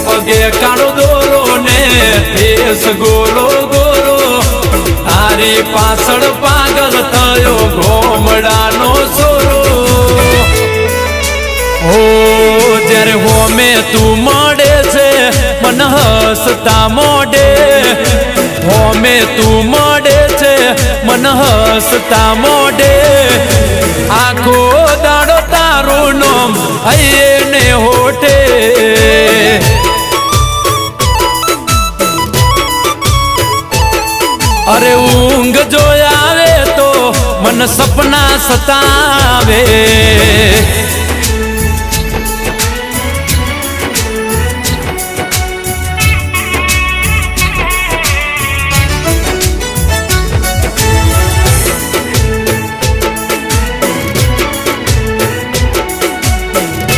પગે કાળો દોરો ને ફેસ ગોરો ગોરો તારી પાછળ પાગલ થયો ગોમડાનો સોરો હો જ્યારે હોમે તું મળે છે મન હસતા મોઢે હોમે તું મળે છે મન હસતા મોઢે આખો દાડો તારું નામ હૈયે ને હોઠે અરે ઊંઘ જો આવે તો મન સપના સતાવે